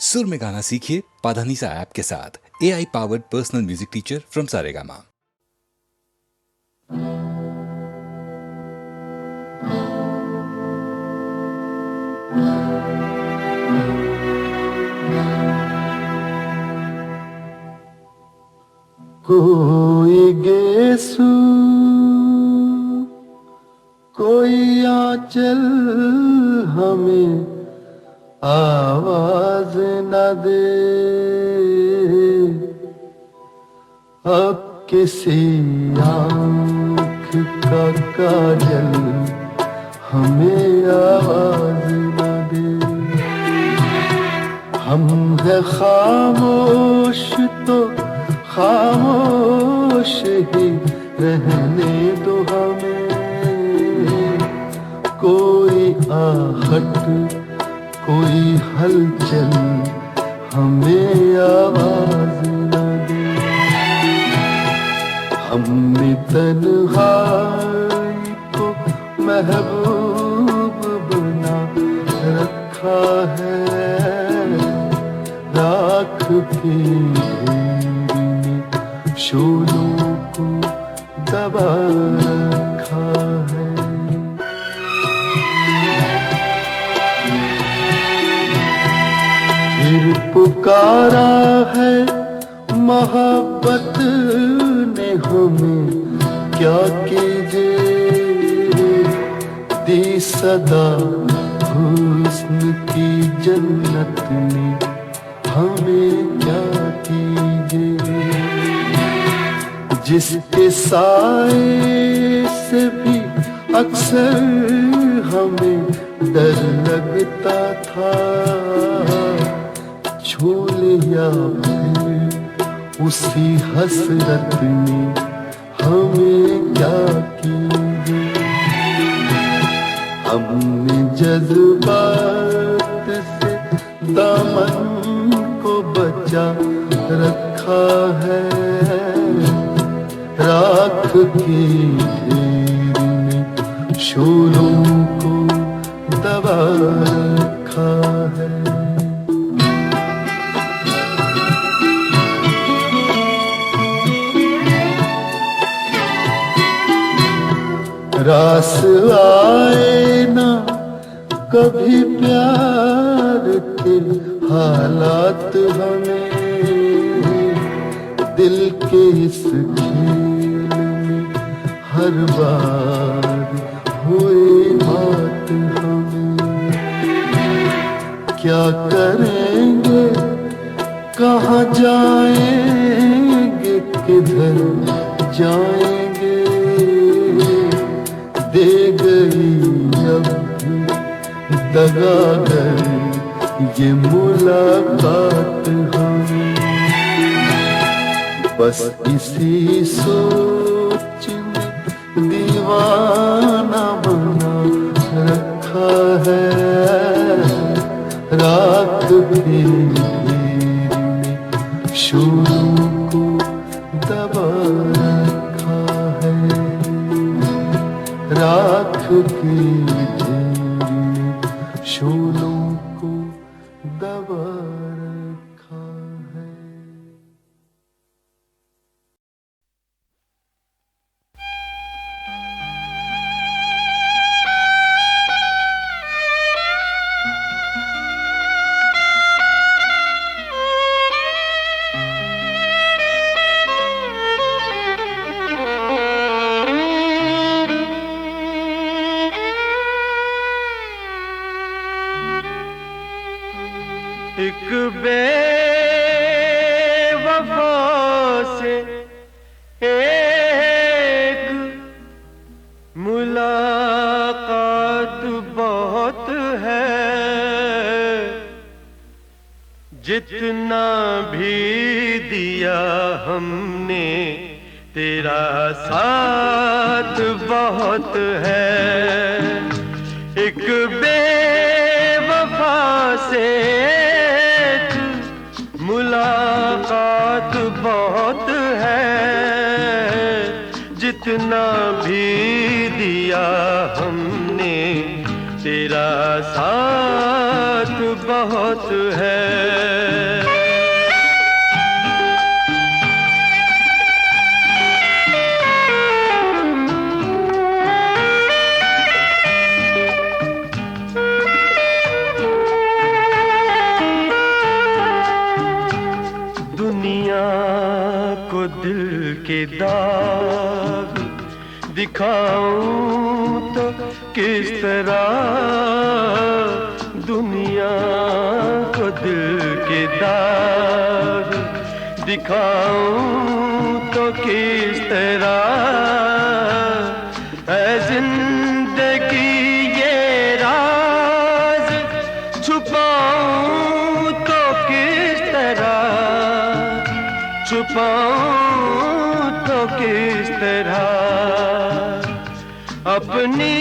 सुर में गाना सीखिए पाधानीसा ऐप के साथ। AI powered personal music teacher from Saregama. कोई गेसु कोई आंचल हमें आवाज न दे, अब किसी आँख का काजल हमें आवाज न दे। हम है खामोश तो खामोश ही रहने दो हमें, कोई आहट कोई हलचल हमें आवाज न दे। हमने तन्हाई को महबूब बना रखा है, राख की शोलों को दबा रखा है। फिर पुकारा है मोहब्बत ने हमें, क्या कीजिए दी सदा हुस्न की जन्नत ने हमें, क्या कीजिए जिसके साए से भी अक्सर हमें डर लगता था, छू लिया फिर उसी हसरत ने हमें, क्या कीजिए। हमने जज्बात से दामन को बचा रखा है, राख की ढेर में शोलों को दबा रखा है। रास आए ना कभी प्यार के हालात हमें, दिल के इस खेल में हर बार हुए बात हमें, क्या करेंगे कहाँ जाएंगे किधर जाएंगे, दे गई अब दगागर ये मुलाकात हमें, बस इसी सोच में दीवाना बना रखा है, रात भी शोलों को दबा रखा है, राख की ढेर में शोलों को दबा रखा है। एक बेवफा से एक मुलाकात बहुत है, जितना भी दिया हमने तेरा साथ बहुत है। एक बेवफा से मुलाकात बहुत है, जितना भी दिया हमने तेरा साथ बहुत है। के दाग दिखाऊं तो किस तरह दुनिया को दिल के दाग दिखाऊं तो किस तरह है जिंदगी ये राज छुपाऊं तो किस तरह छुपाऊं तो किस तरह अपनी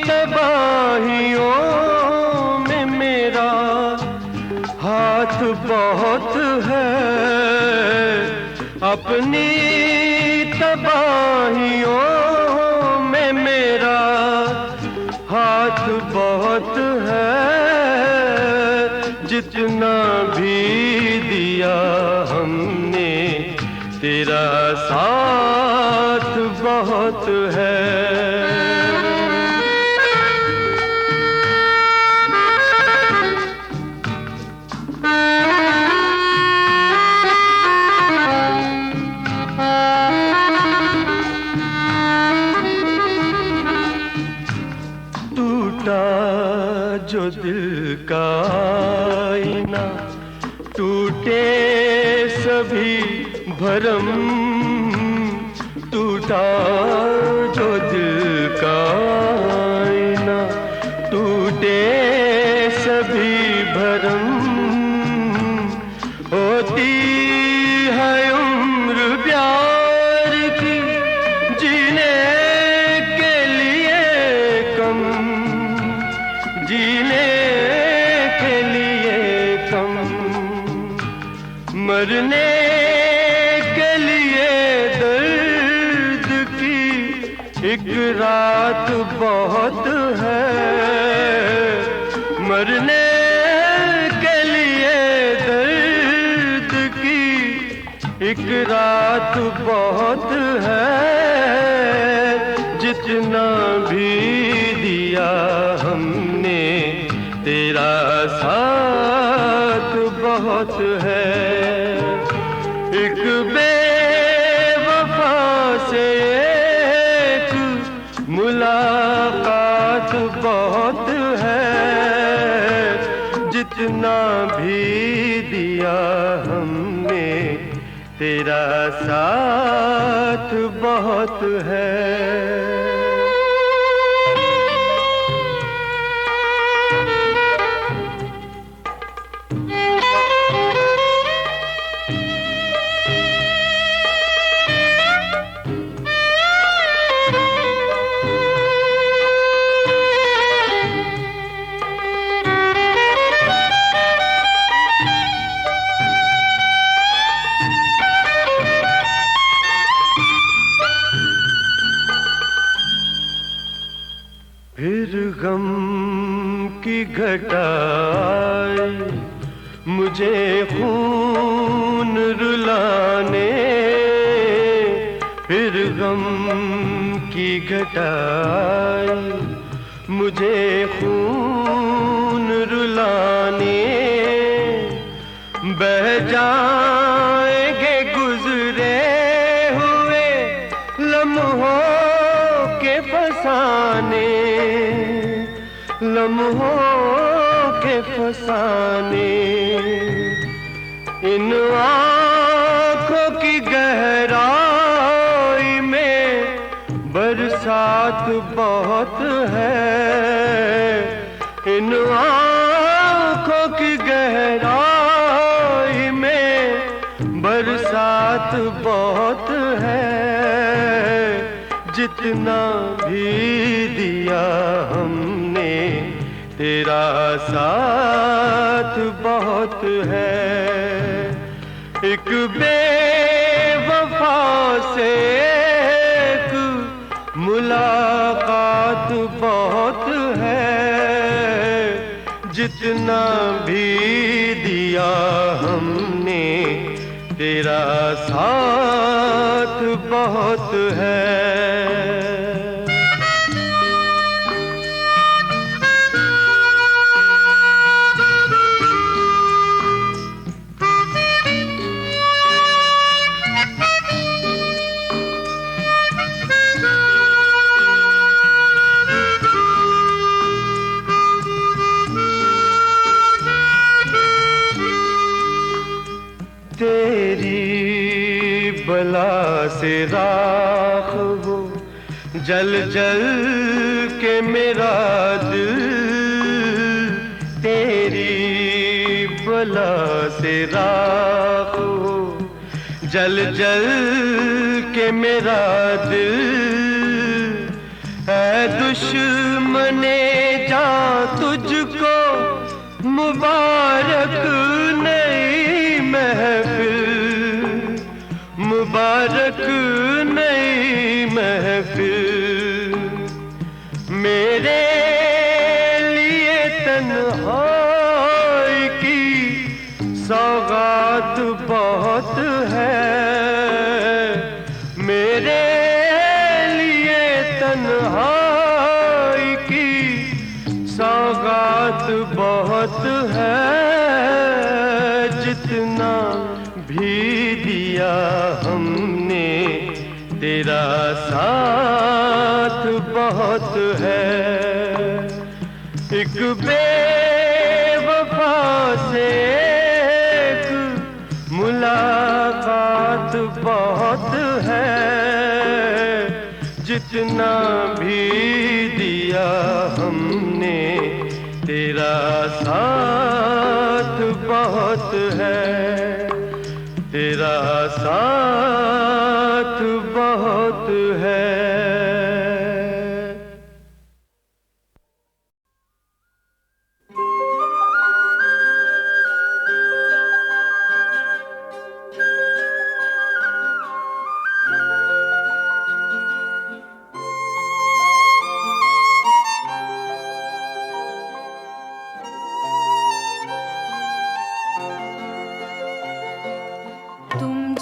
तबाहियों में मेरा हाथ बहुत है अपनी तबाहियों में मेरा हाथ बहुत है जितना भी दिया हमने तेरा साथ बहुत है जो दिल का आईना टूटे सभी भरम टूटा जो दिल का आईना टूटे सभी भरम होती है उम्र प्यार की जीने के लिए कम जीने के लिए कम मरने के लिए दर्द की एक रात बहुत है मरने के लिए दर्द की एक रात बहुत है जितना भी दिया हमने तेरा साथ बहुत है एक बेवफा से एक मुलाकात बहुत है जितना भी दिया हमने तेरा साथ बहुत है फिर गम की घटाई मुझे खून रुलाने फिर गम की घटाई मुझे खून रुलाने बह जाएंगे गुजरे हुए लम्हों के फसाने लम्हों के फसाने इन आँखों की गहराई में बरसात बहुत है इन आँखों की गहराई में बरसात बहुत है जितना भी दिया हमने तेरा साथ बहुत है एक बेवफा से एक मुलाकात बहुत है जितना भी दिया हमने तेरा साथ बहुत है बला से राख हो, जल जल के मेरा दिल तेरी बला से राख हो, जल जल के मेरा दिल। है दुश्मने जा तुझको मुबारक नई महफिल, मुबारक नई महफिल। मेरे लिए तन्हाई की सौगात बहुत है, मेरे लिए तन्हाई की सौगात बहुत है। जितना भी दिया हमने तेरा साथ बहुत है। एक बेवफा से एक मुलाकात बहुत है। जितना भी दिया हमने तेरा साथ बहुत है, तेरा साथ बहुत है।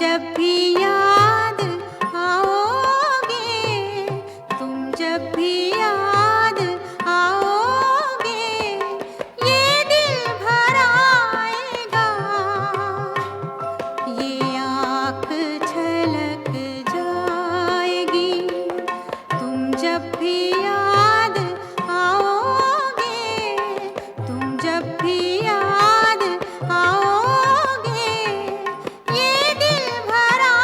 जब भी याद आओगे, तुम जब भी याद आओगे, ये दिल भर आएगा, ये आँख छलक जाएगी। तुम जब भी याद आओगे, तुम जब भी याद आओगे, ये दिल भरा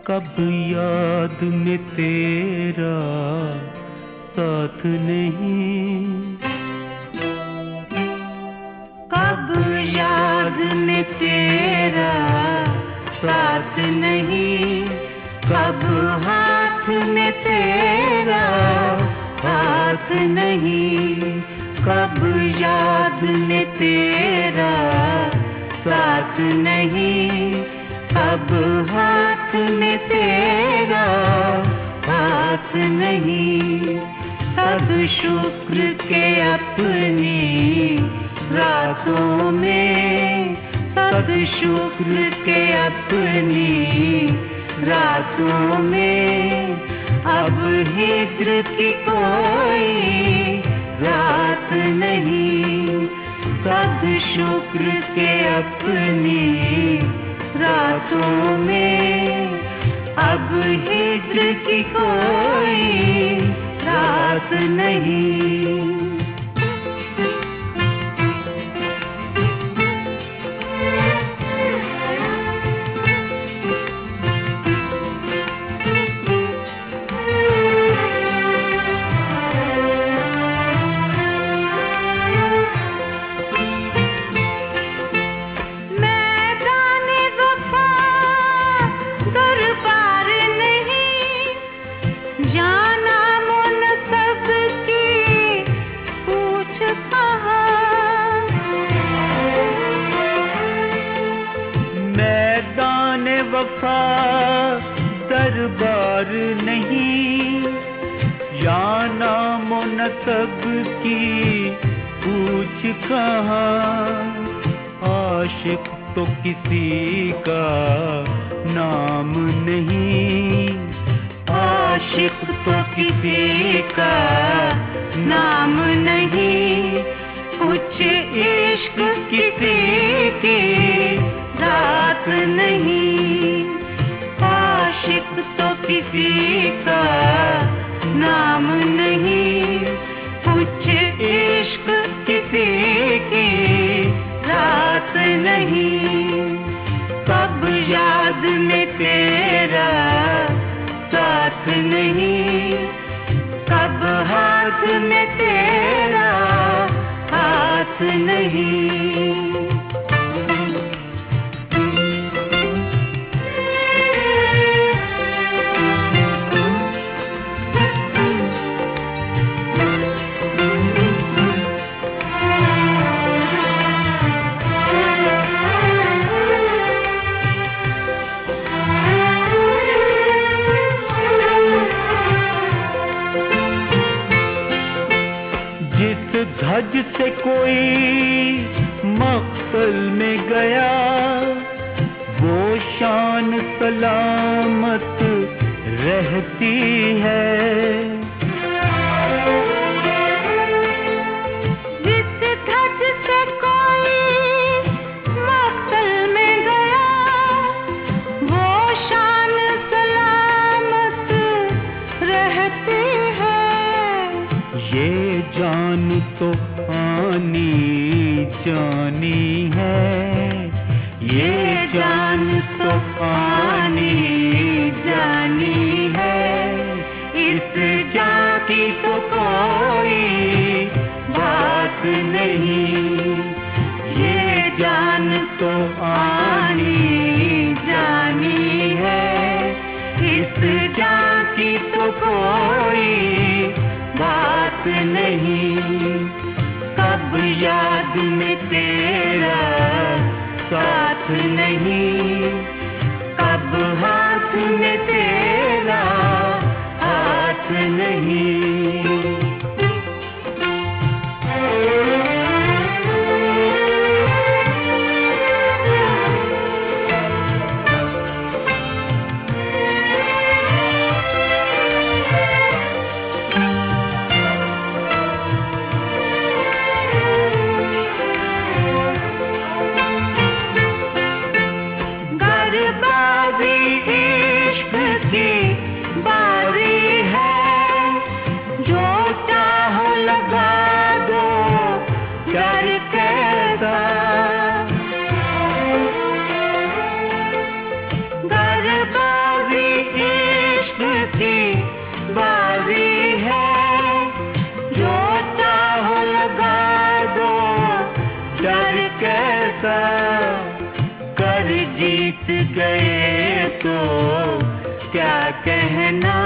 कब याद में तेरा साथ नहीं, कब याद में तेरा साथ नहीं, कब हाथ में तेरा हाथ नहीं, कब याद में तेरा साथ नहीं, कब हाथ में तेरा हाथ नहीं। सब शुक्र के अपनी रातों में, सब शुक्र के अपनी रातों में, अब हिज्र की कोई रात नहीं। सब शुक्र के अपनी रातों में, अब हिज्र की कोई रात नहीं। वफा दरबार नहीं, या नाम नसब की पूछ कहाँ। आशिक तो किसी का नाम नहीं, आशिक तो किसी का नाम नहीं, कुछ इश्क किसी की रात नहीं। आशिक तो किसी का नाम नहीं, कुछ इश्क किसी की रात नहीं। कब याद में तेरा साथ नहीं, कब हाथ में तेरा हाथ नहीं। धज से कोई मक़सल में गया, वो शान सलामत रहती है। जिस धज से कोई मक़सल में गया, वो शान सलामत रहती है। ये जान तो आनी जानी है, ये जान तो आनी जानी है। इस जान की तो कोई बात नहीं, ये जान तो आनी जानी है। इस जान की तो कोई बात नहीं। कब याद में तेरा साथ नहीं, कब हाथ में तेरा हाथ नहीं। गरबाजी सा कर जीत गए तो क्या कहना,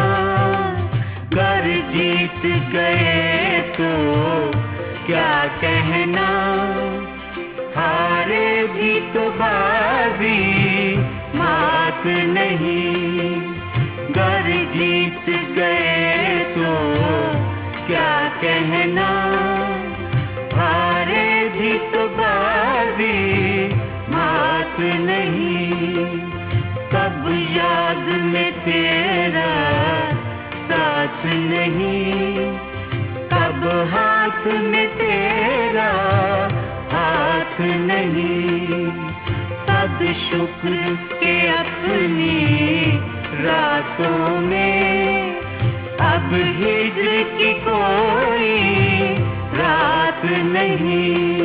कर जीत गए तो क्या कहना, हारे भी तो बाजी मात नहीं, कर जीत गए तो क्या कहना, हारे भी तो बाजी मात नहीं, कब याद में तेरा साथ नहीं, कब हाथ में तेरा हाथ नहीं, सब शुक्र के अपनी रातों में अब हिज्र की कोई रात नहीं।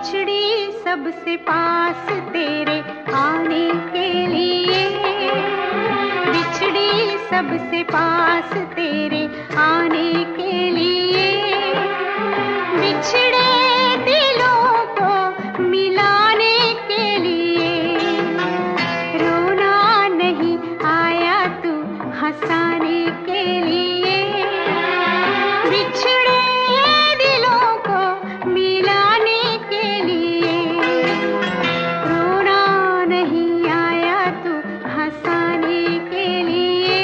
बिछड़ी सबसे पास तेरे आने के लिए, बिछड़ी सबसे पास तेरे आने के लिए, बिछड़े दिलों को मिलाने के लिए, रोना नहीं आया तू हंसाने के लिए, बिछड़े दिलों को मिलाने के लिए, रोना नहीं आया तू हंसाने के लिए।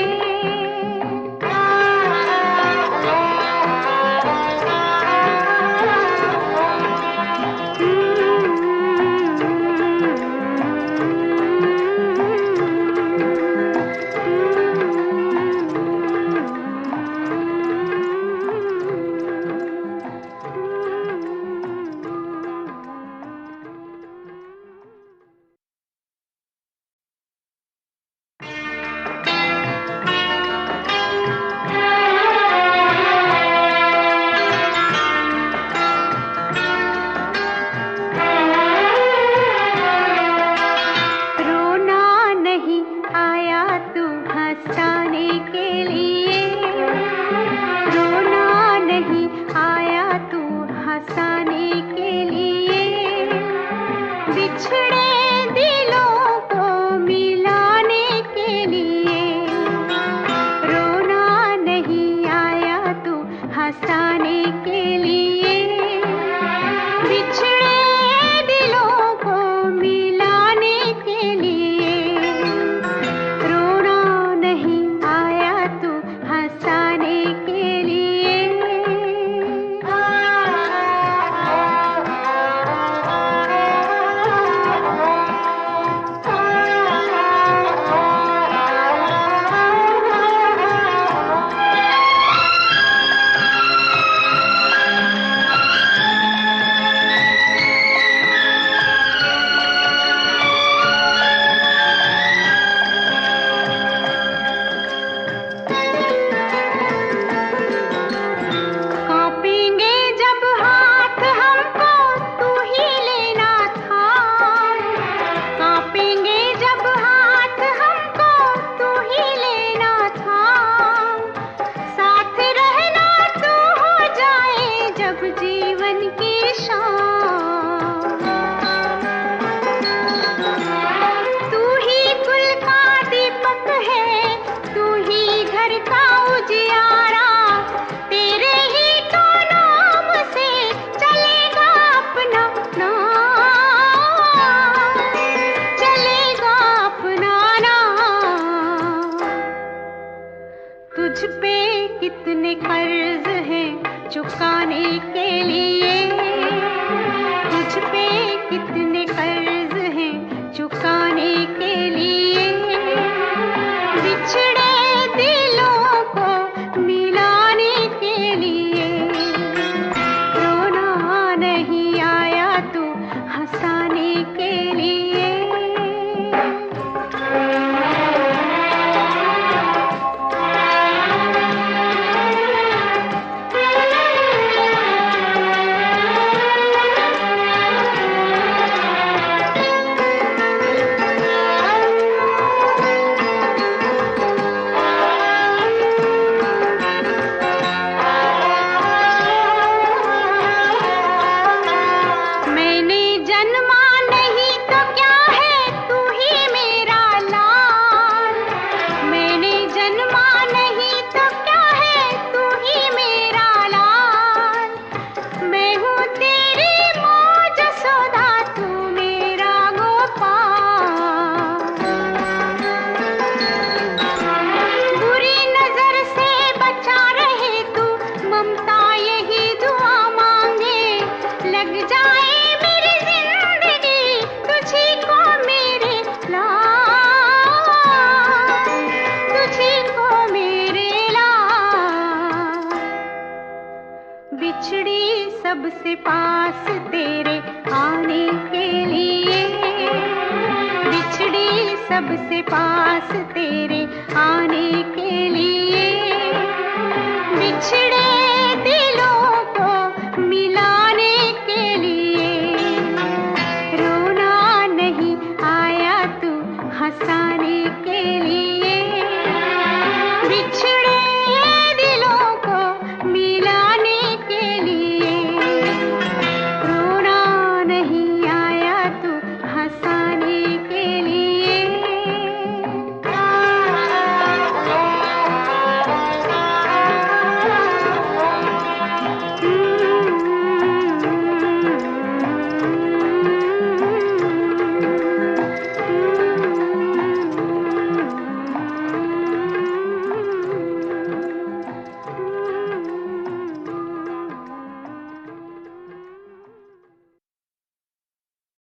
सबसे पास तेरे आने के लिए, बिछड़ी सबसे पास तेरे आने के लिए, बिछड़े